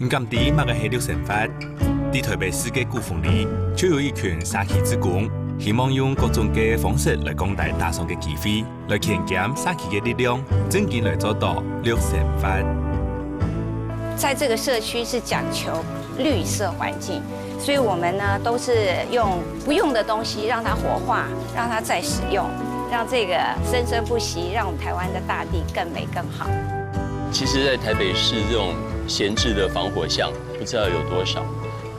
唔敢知乜嘅系六成法。喺台北市嘅古鳳里，就有一群沙旗志工，希望用各種嘅方式來廣大打賞嘅機會，來強減沙旗嘅力量，真正來做到六成法。在这个社区是讲求绿色环境，所以我们呢都是用不用的东西让它活化，让它再使用，让这个生生不息，让我们台湾的大地更美更好。其实，在台北市这种闲置的防火巷，不知道有多少。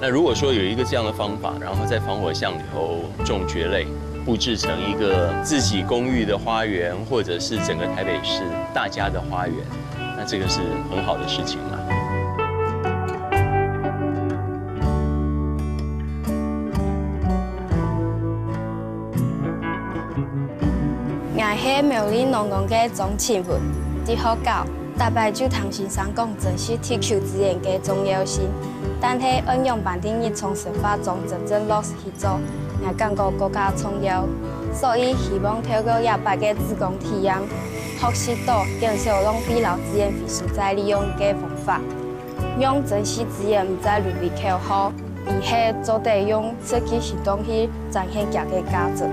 那如果说有一个这样的方法，然后在防火巷里头种蕨类，布置成一个自己公寓的花园，或者是整个台北市大家的花园，那这个是很好的事情嘛。我是苗栗农工嘅钟庆文，伫学校大摆就通先生讲珍惜地球资源嘅重要性。但係運用bản定義從實法中真正落實去做，我感覺更加重要。所以希望透過100個志工體驗，學習到減少浪費勞資源廢素再利用嘅方法，用珍惜資源唔再努力口號，而係做得用設計行動去展現家嘅價值。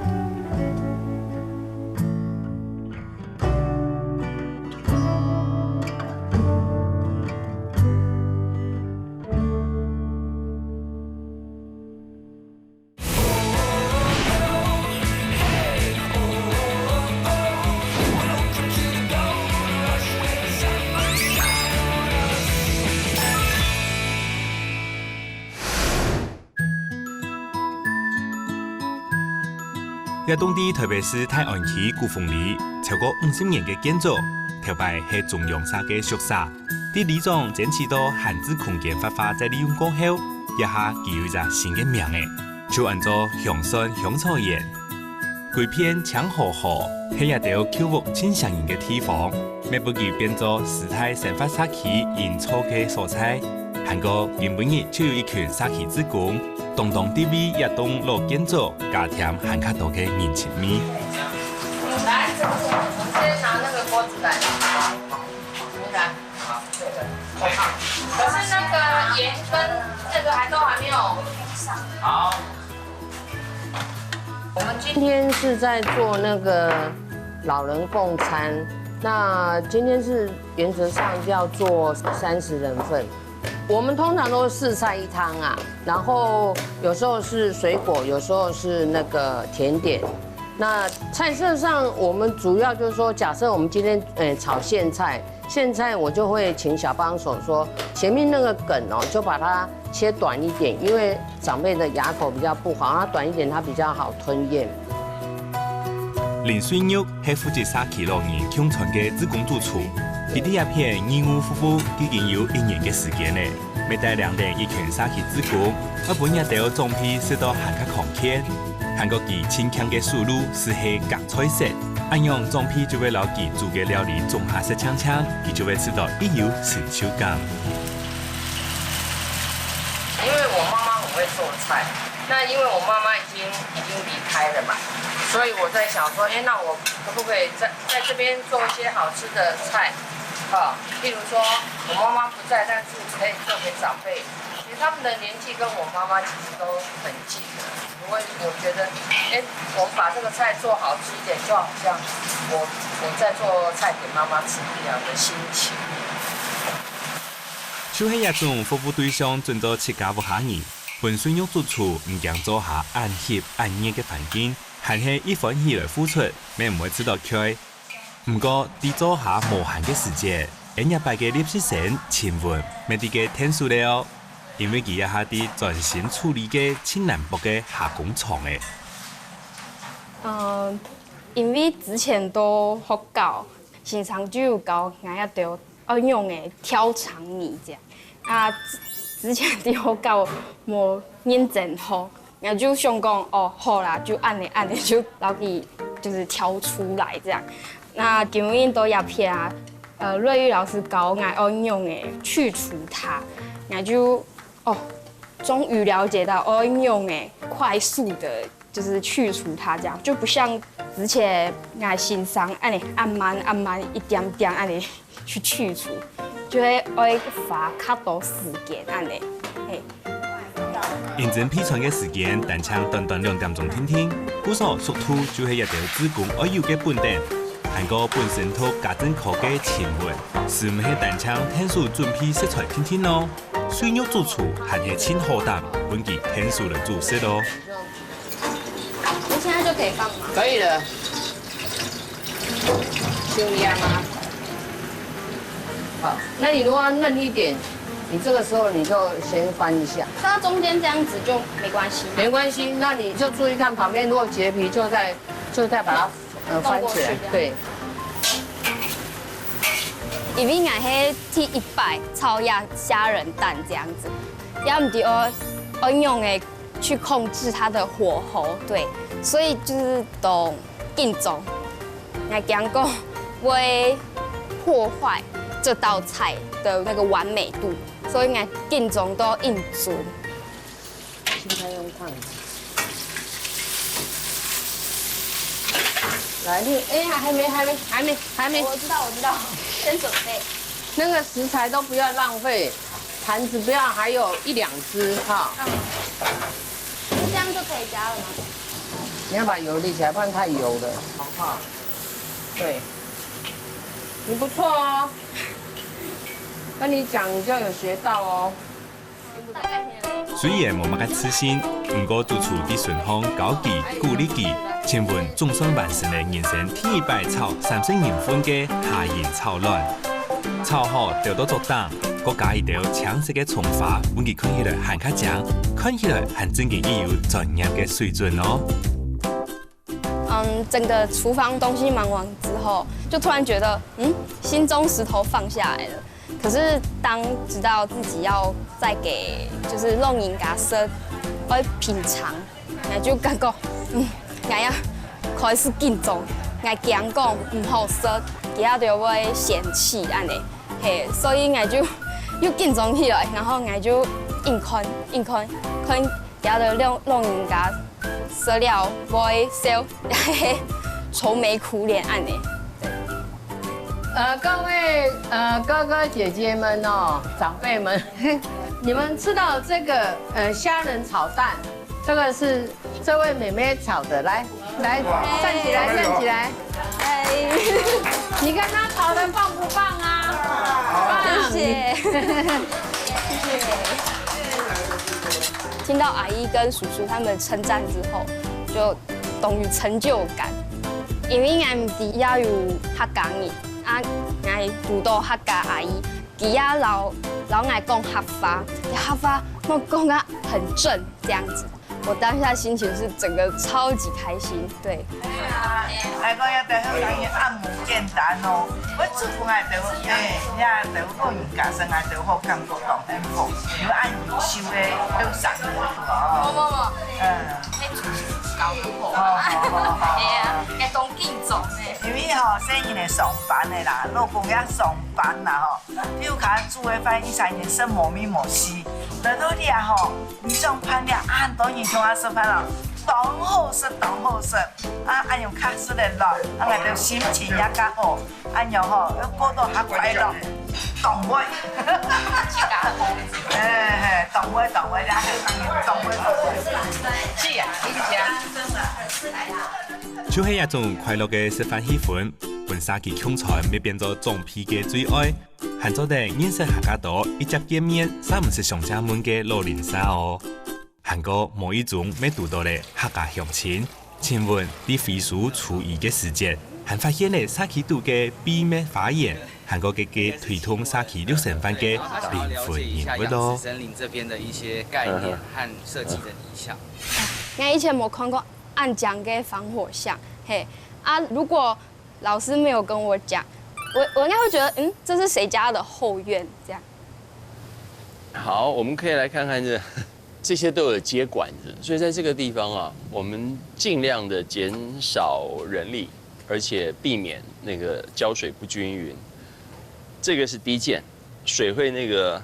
也当地台北市泰安區古鳳里超過50年嘅建築，頭擺係中央沙嘅宿舍。啲里長堅持到閒置空間發揮再利用過後，一下佢有一個新嘅名嘅，就按做鄉村香草園。規片青河河，係一條舊屋清香型嘅地方，每不佢變做時態生發沙旗引草嘅所在。韓國原本日就有一群沙旗志工。東東 TV 也當落建築，加添韓卡多嘅人情味。來，我們先拿那個鍋子來。來，可是那個鹽跟這個還沒有上。好。我們今天是在做那個老人共餐，那今天是原則上要做30人份。我們通常都是4菜1湯啊，然後有時候是水果，有時候是那個甜點。那菜色上，我們主要就是說，假設我們今天炒莧菜，莧菜我就會請小幫手說，前面那個梗哦，就把它切短一點，因為長輩的牙口比較不好，它短一點它比較好吞嚥。林水玉係負責沙旗6年共存嘅志工主廚。佢哋一片義務夫婦已經有1年嘅時間咧，每帶兩人一群沙旗志工，我本日都種批受到韓國狂牽，韓國佢清強嘅輸入是係夾菜色，按樣種批就會攞佢煮嘅料理種下色嗆嗆，佢就會吃到一有成就感。因為我媽媽很會做菜，那因為我媽媽已經離開了嘛，所以我在想說，那我可不可以在這邊做一些好吃的菜？譬如說我媽媽不在，但是可以做給長輩。其實他們的年紀跟我媽媽其實都很近的。我覺得，我們把這個菜做好吃一點，就好像我在做菜給媽媽吃一樣的心情。就係一種服務對象準做7家5下人，本身用主廚唔驚做下暗翕暗熱嘅環境，還係一歡喜來付出，咩唔會知道佢。唔過，啲做下無限嘅時間，人家擺嘅練習生前文未啲嘅天數了，因為佢一下啲專心處理嘅清南北嘅下工廠嘅。因為之前都學校，時常就有教我一條用嘅跳長泥這樣。之前啲學校冇認真好，我就想講好啦，就按你就老佢就是挑出來這樣。那今日都要片瑞玉老師教我應用誒去除它，我就終於了解到應用誒快速的，就是去除它，這樣就不像之前我欣賞按慢一點點按去去除，就会花较多时间安尼，嘿。认真批传的时间，但请短短2点钟听听。古所属土就是一条子宫爱有的本点，韩国本身托家政科的前文，是唔係但請天數準備食材聽聽咯。水肉煮醋還係清好淡，本期天數的煮食咯。那现在就可以放吗？可以了。修一样吗？好，那你如果要嫩一点，你这个时候你就先翻一下。放到中间这样子就没关系。没关系，那你就注意看旁边如果结皮，就再把它翻起来。对。因为俺是剃100炒鸭虾仁蛋这样子，要唔得要用的去控制它的火候，对，所以就是都硬种，俺讲过会破坏这道菜的那个完美度，所以俺硬种都硬煮。现在用烫。来，还没。我知道，先准备。那个食材都不要浪费，盘子不要还有1、2只哈。这样就可以加了吗？你要把油立起来，不然太油了。好不好？对，你不错哦。跟你讲，你就有学到哦。虽然冇乜嘅刺身，不過做出啲順風高級、鼓勵技，前文總算完成了人生第100炒30人份嘅蝦仁炒卵。炒好掉到竹檔，再加一條青色嘅蔥花，本期看起來還較正，看起來還正經亦有專業嘅水準哦。整個廚房東西忙完之後，就突然覺得，心中石頭放下來了。可是當知道自己要再給就是弄人家食，我品嘗，我就感覺，我要開始緊張，我驚講唔好食，其他就會嫌棄安尼，嘿，所以我就又緊張起來，然後我就硬看，看其他就弄人家食了會笑，愁眉苦臉安尼。各位哥哥姐姐们哦，长辈们，你们吃到这个虾仁炒蛋，这个是这位妹妹炒的，来站起来，哎，你看她炒的棒不棒啊？棒，谢谢。听到阿姨跟叔叔他们称赞之後，就懂於成就感，因為我唔知要有客家人。啊，我遇到客家阿姨，伊也老爱讲客話，客話我講得很正這樣子。我當下心情是整個超級開心，對。來講要對香港人按摩簡單哦，我煮飯對呀對個人家生啊對好感覺到幸福，要按熱燒咧都散熱哦。搞得好，係啊，係當建築咧。因為吼，生意嚟上班的啦，老公要上班啦吼，譬如佢煮嘅飯一3年生冇米冇西，來到啲啊吼，你上班了啊，當然同我食飯啦，當好食，啊，按用卡式嚟落，啊，我哋心情也較好，按用吼，過到較快樂，動位，動位，呀，動位，是啊，一隻。就是一種快樂嘅食飯氣氛，本沙期強菜未變做裝皮嘅最愛，還做得認識客家多一接見面，三唔是上家門嘅老年沙哦。韓國某一種未讀到嘅客家鄉親，請問啲飛鼠廚藝嘅時節，還發現咧沙期度嘅秘密花園，韓國嘅推動沙期6成飯嘅靈魂人物咯。森林這邊的一些概念和設計的理想。我以前冇看過岸江嘅防火巷，嘿啊！如果老師沒有跟我講，我應該會覺得，這是誰家的後院？這樣。好，我們可以來看看這些都有接管子，所以在這個地方啊，我們盡量的減少人力，而且避免那個澆水不均勻。這個是滴濺，水會那個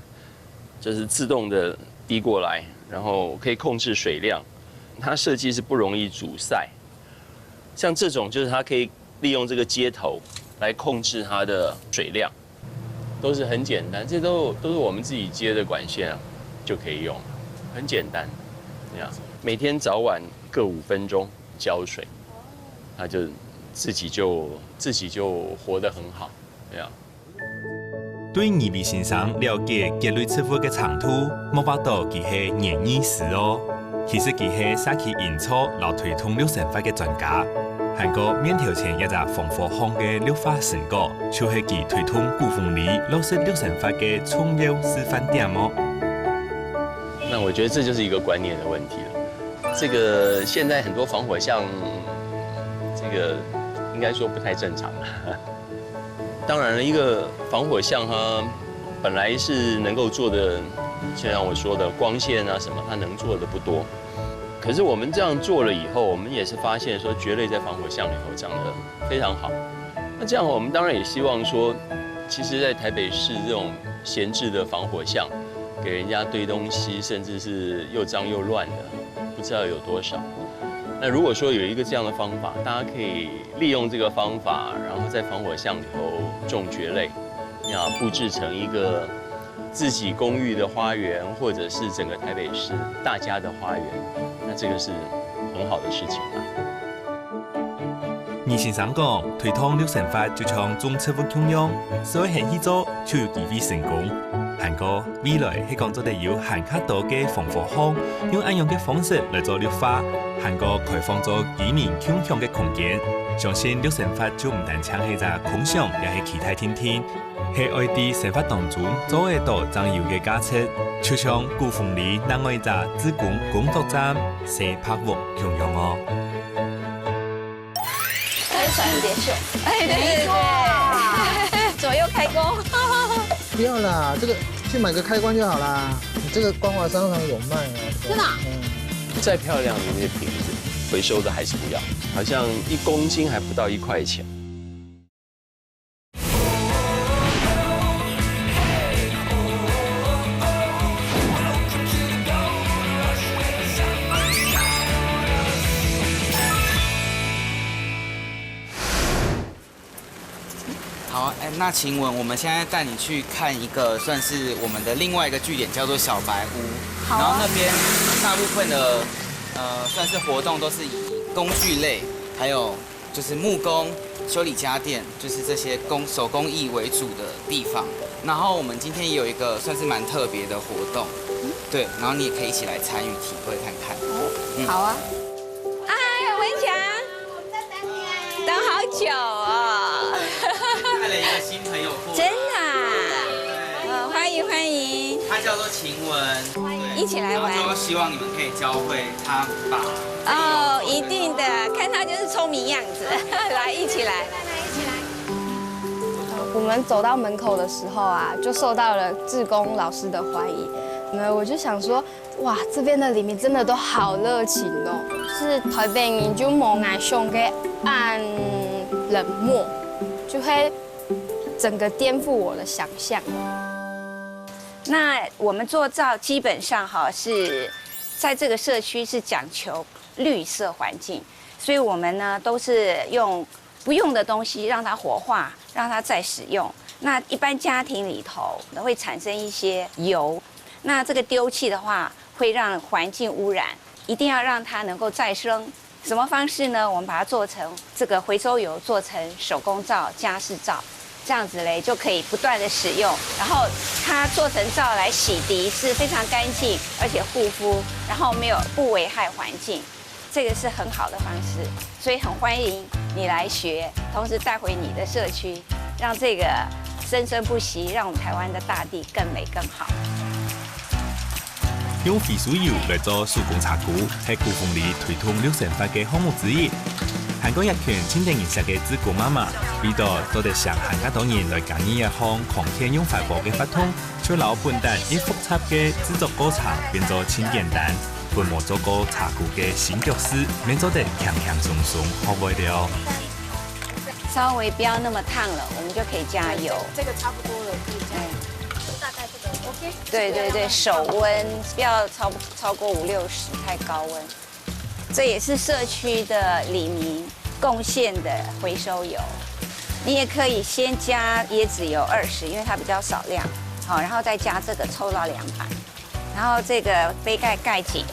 就是自動的滴過來，然後可以控制水量。它設計是不容易阻塞，像這種就是它可以利用這個接頭來控制它的水量。都是很简单，这都是我们自己接的管线啊，就可以用，很简单。这样，每天早晚各5分钟浇水，它就自己就活得很好，这样。对二位先生了解杰瑞师傅嘅长途，冇包到佢係园艺师哦。其實佢係沙奇研草老推通綠神法嘅專家。韓國面頭前一隻防火巷嘅綠化成果，就係佢推動古風里落實綠神法嘅重要示範點哦。那我覺得這就是一個觀念的問題了。這個現在很多防火巷，這個應該說不太正常。當然了，一個防火巷它本來是能夠做的，就像我說的光線啊什麼，它能做的不多。可是我們這樣做了以後，我們也是發現說蕨類在防火巷裡頭長得非常好。那這樣我們當然也希望說，其實在台北市這種閒置的防火巷，給人家堆東西，甚至是又髒又亂的，不知道有多少。那如果說有一個這樣的方法，大家可以利用這個方法，然後在防火巷裡頭種蕨類，那佈置成一個自己公寓的花園，或者是整個台北市大家的花園，那這個是很好的事情啦。二先生講，推動綠神法就像種植物供養，所以係去做就有機會成功。韓國未來係講做得有韓卡多嘅防火巷，用按樣嘅方式來做綠化，韓國開放咗居民共享嘅空間。相信綠神法就唔單止係個空想，也係其他天天。係愛喺生活當中做得到重要嘅價值，就像古風里另外一個志工工作站西柏屋共用哦。很爽一點秀，哎，對對對，左右開工。不要啦，這個去買個開關就好啦。你這個光華商場有賣啊。真的？再漂亮的那些瓶子，回收的還是不要，好像1公斤還不到1塊錢。好，那请问我们现在带你去看一个算是我们的另外一个据点，叫做小白屋。然后那边大部分的算是活动都是以工具类，还有就是木工、修理家电，就是这些手工艺为主的地方。然后我们今天也有一个算是蛮特别的活动，对，然后你也可以一起来参与体会看看。好啊。哎，文强，等好久哦。带了一个新朋友过来，真的啊？欢迎欢迎。他叫做晴雯，一起来玩。然后就希望你们可以教会他把。哦，一定的，看他就是聪明样子。来，一起来。我们走到门口的时候啊，就受到了志工老师的欢迎。我就想说，哇，这边的里面真的都好热情哦。是台北人就冇眼上嘅暗冷漠，就会整个颠覆我的想象。那我们做造基本上哈是在这个社区是讲求绿色环境，所以我们呢都是用不用的东西让它活化，让它再使用。那一般家庭里头会产生一些油，那这个丢弃的话会让环境污染，一定要让它能够再生。什么方式呢？我们把它做成这个回收油，做成手工皂、家饰皂，这样子嘞就可以不断的使用。然后它做成皂来洗涤是非常干净，而且护肤，然后不危害环境，这个是很好的方式。所以很欢迎你来学，同时带回你的社区，让这个生生不息，让我们台湾的大地更美更好。用废水油來做手工茶具，係古風里推動綠神法嘅項目之一。韓國一群青年認識嘅志工媽媽，呢度都得向韓家多人來建議一項抗天用環保嘅法通，將老本單以複雜嘅製作過程變做輕簡單，本冇做過茶具嘅新腳師，免做得輕輕鬆鬆，好唔好了？稍微不要那麼燙了，我們就可以加油。這個差不多了，可以加油。大概這個 OK。對對對，手溫不要超過50-60，太高溫。這也是社區的里民貢獻的回收油。你也可以先加椰子油20，因为它比较少量，好，然后再加这个抽到2盘，然后这个杯盖盖紧，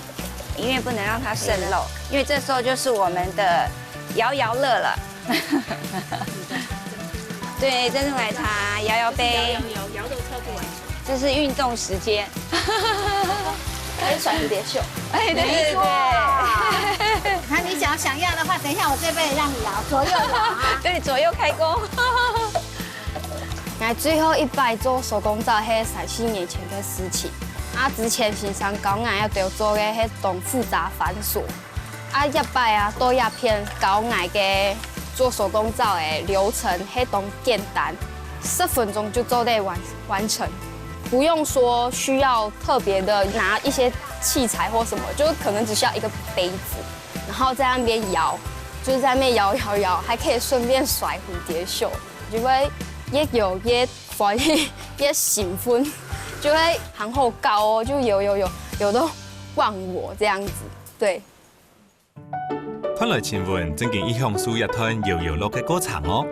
因为不能让它渗漏，因为这时候就是我们的摇摇乐了。对，珍珠奶茶摇摇杯，摇都跳不完。这是运动时间。可以穿蝴蝶袖。哎，对对对。那你想要的话，等一下我这边让你摇，左右摇啊。对，左右开工。那最后一摆做手工皂，迄34年前的事情。啊，之前是上高矮要着做嘅迄种复杂繁琐。啊，一摆啊都一片高矮嘅做手工皂的流程，迄种简单，10分钟就做得完成。不用说需要特别的拿一些器材或什么，就可能只需要一个杯子，然后在那边摇，就是在那边摇，还可以顺便甩蝴蝶袖，就会越摇越欢喜，越兴奋，就会然后高哦，就有的忘我这样子，对。看来新闻正经影响数一团摇摇乐嘅歌场哦。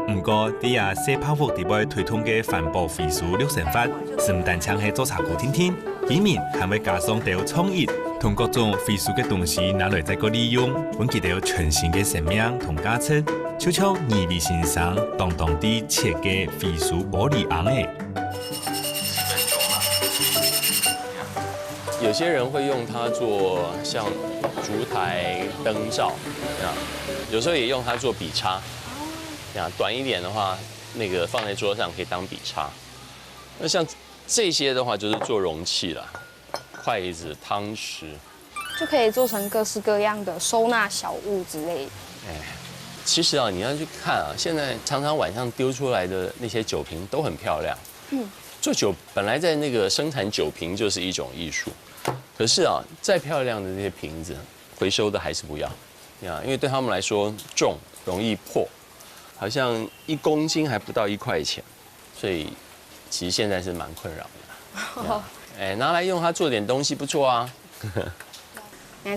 不過，啲啊小泡芙伫要推動嘅環保廢塑綠成法，是唔單槍係做茶古天天，裡面還會加上到創意，同各種廢塑嘅東西拿來再個利用，揾佢哋全新嘅生命同價值，悄悄意味先生當地設計廢塑玻璃瓮嘅。有些人會用它做像烛台燈罩，啊，有時候也用它做筆叉。短一點的話，那個放在桌上可以當筆叉。那像這些的話，就是做容器啦，筷子、湯匙，就可以做成各式各樣的收納小物之類的。其實啊，你要去看啊，現在常常晚上丟出來的那些酒瓶都很漂亮。做酒本來在那個生產酒瓶就是一種藝術，可是啊，再漂亮的那些瓶子，回收的還是不要，因為對他們來說重，容易破。好像1公斤還不到1塊錢，所以其實現在是蠻困擾的。拿來用它做點東西不錯啊。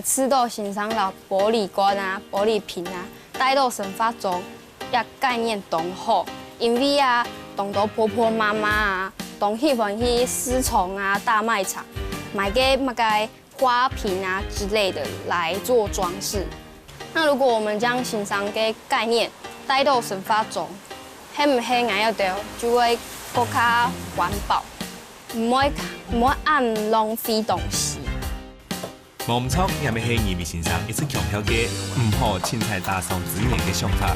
吃到欣賞到玻璃罐啊、玻璃瓶啊，帶到生活中也概念懂好，因為啊，懂到婆婆媽媽啊，懂喜歡去市場啊、大賣場買個那個花瓶啊之類的來做裝飾。那如果我們將欣賞嘅概念帶到生活中，係唔係硬要掉，就會更加環保，唔會按浪費東西。冇唔錯，也咪係葉先生一直強調嘅唔好凊彩打上資源嘅想法。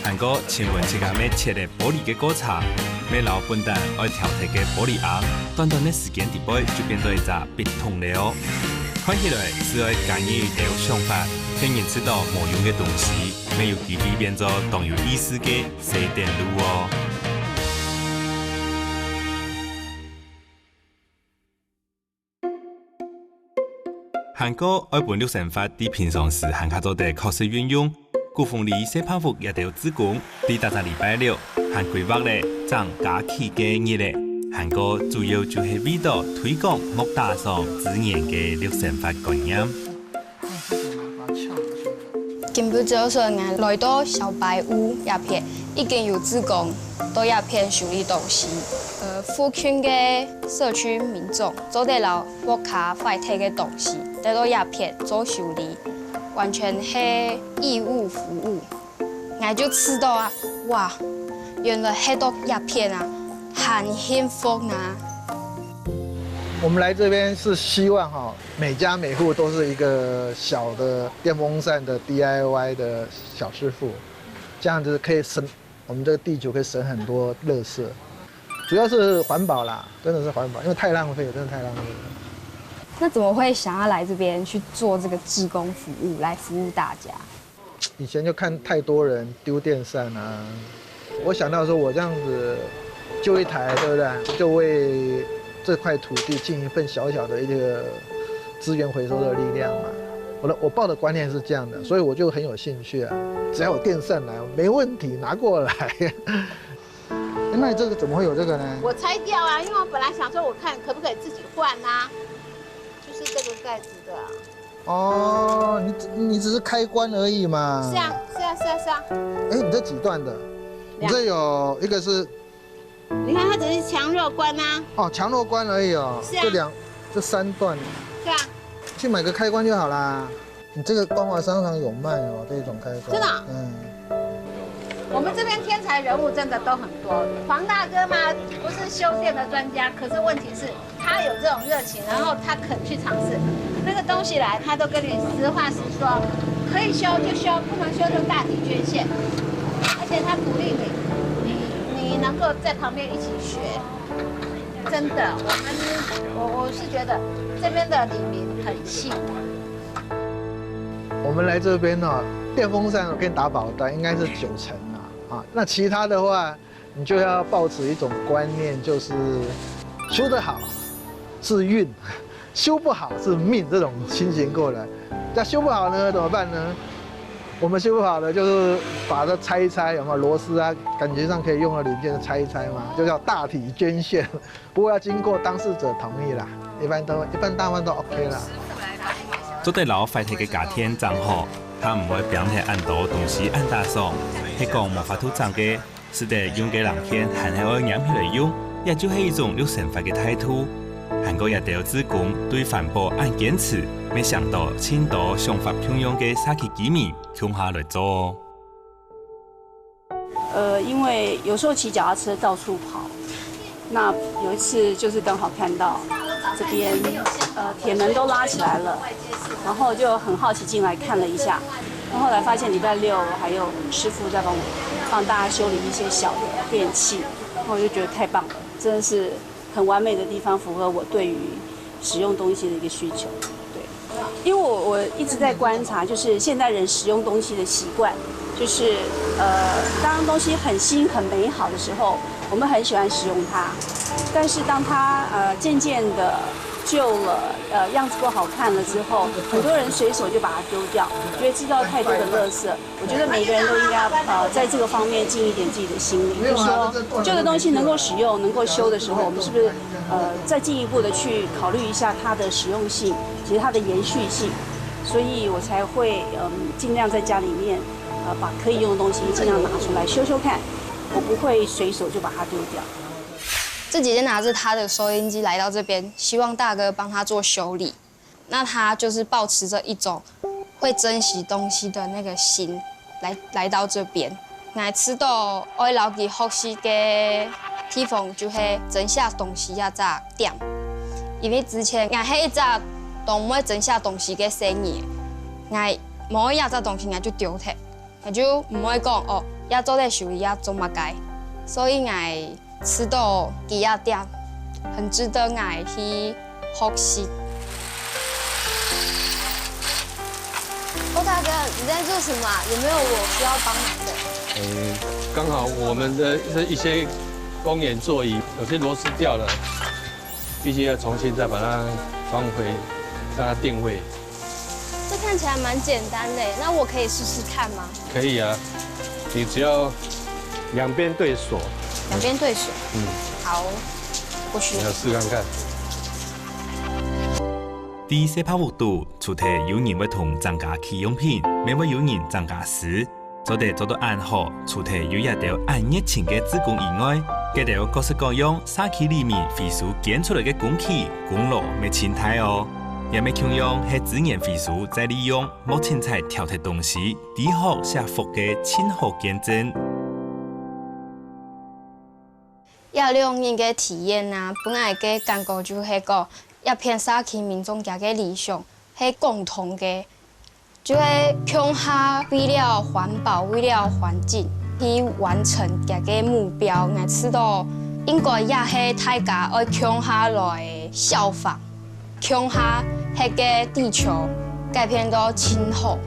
韓國請問這個咩切嘅玻璃嘅果茶，咩老笨蛋愛挑剔嘅玻璃瓮，短短嘅時間底杯就變做一隻筆筒了哦。看起來是愛感應一條想法，竟然知道冇用嘅東西，沒有機會變做當有意思嘅小電路哦。韓國愛本綠生活喺平常時韓卡做地確實運用，古風里小泡芙也有自貢，喺大禮拜六韓規劃咧漲假期嘅日咧。韓國主要就係為咗推廣莫打上自然嘅綠生活觀念。今不早上我來到小白屋一片，已經有志工到一片修理東西。附近嘅社區民眾做得了我卡快遞嘅東西，得到一片做修理，完全係義務服務。我就知道啊，哇，原來喺到一片啊！很幸福啊！我們來這邊是希望哈，每家每戶都是一個小的電風扇的 DIY 的小師傅，這樣子可以省我們這個地球可以省很多垃圾，主要是環保啦，真的是環保，因為太浪費，真的太浪費了。那怎麼會想要來這邊去做這個志工服務，來服務大家？以前就看太多人丟電扇啊，我想到說我這樣子。就一台，對不對？就為這塊土地盡一份小小的一個資源回收的力量嘛。我抱的觀念是這樣的，所以我就很有興趣啊。只要有電扇來，沒問題，拿過來。那你這個怎麼會有這個呢？我拆掉啊，因為我本來想說，我看可不可以自己換啊，就是這個蓋子的。哦，你只是開關而已嘛。是啊。哎，你這幾段的？这有一个是，你看它只是强弱关啊。哦，强弱关而已哦。是啊。这3段。对啊。去买个开关就好啦。你这个光华商场有卖哦，这种开关。真的？我们这边天才人物真的都很多。黄大哥嘛，不是修电的专家，可是问题是，他有这种热情，然后他肯去尝试。那个东西来，他都跟你实话实说，可以修就修，不能修就大体捐献。而且他鼓励你能够在旁边一起学。真的，我是觉得这边的里民很幸福。我们来这边哦，电风扇我给你打保单，应该是9成啊。那其他的话，你就要抱持一种观念，就是修得好是运，修不好是命，这种情形过来。那修不好呢，怎么办呢？我们修不好的就是把它拆一拆，有没有螺丝啊？感觉上可以用的零件拆一拆嘛，就叫大体捐献。不过要经过当事者同意啦，一般大部分都 OK 啦。做对老快提嘅家庭账号，他唔会表现按多东西按打扫，系讲无法度脏嘅，是得用嘅人天还系爱养起来用，也就是一种有想法嘅态度。韩国也得有职工对环保按坚持，没想到青岛想法平庸嘅沙器机密穷下来做。因为有时候骑脚踏车到处跑，那有一次就是刚好看到这边铁门都拉起来了，然后就很好奇进来看了一下，然后后来发现礼拜6还有师傅在帮大家修理一些小的电器，然后我就觉得太棒了，真的是很完美的地方，符合我对于使用东西的一个需求。对，因为我一直在观察，就是现代人使用东西的习惯，就是当东西很新很美好的时候，我们很喜欢使用它，但是当它渐渐的旧了，样子不好看了之后，很多人随手就把它丢掉，觉得制造太多的垃圾。我觉得每个人都应该在这个方面尽一点自己的心力，就是说旧的东西能够使用、能够修的时候，我们是不是再进一步的去考虑一下它的实用性，其实它的延续性，所以我才会尽量在家里面把可以用的东西尽量拿出来修修看，我不会随手就把它丢掉。这姐姐拿着她的收音机来到这边，希望大哥帮她做修理。那她就是抱持着一种会珍惜东西的那个心来到这边。我知道我留记学习的地方就是珍惜东西那只点，因为之前我迄一只都唔会珍惜东西嘅生意，我某一只东西我就丢掉，我就唔会讲哦，要做在修理要做乜该，所以我吃到几亚店，很值得我去学习。欧大哥，你在做什么？有没有我需要帮忙的？刚好我们的一些公园座椅有些螺丝掉了，必须要重新再把它放回，让它定位。这看起来蛮简单的，那我可以试试看吗？可以啊，你只要两边对锁。两边对锁。好，我学。你要试看看。伫西帕屋度，除体有人要同增加器用品，免要有人增加时，做到按好，除体有也得按热情嘅职工以外，佮得各式各样沙器里面废俗拣出来嘅工器、公路咪清态哦，也咪强用系自然废俗再利用，目前才挑剔东西，底好下服嘅亲好见证。要利用人嘅体验啊，本来嘅感觉就系个一片沙器民众家嘅理想，系共同嘅，就系强下为了环保、为了环境去完成家嘅目标。我知道应该也系大家要强下来效仿，强下迄个地球改变到亲好。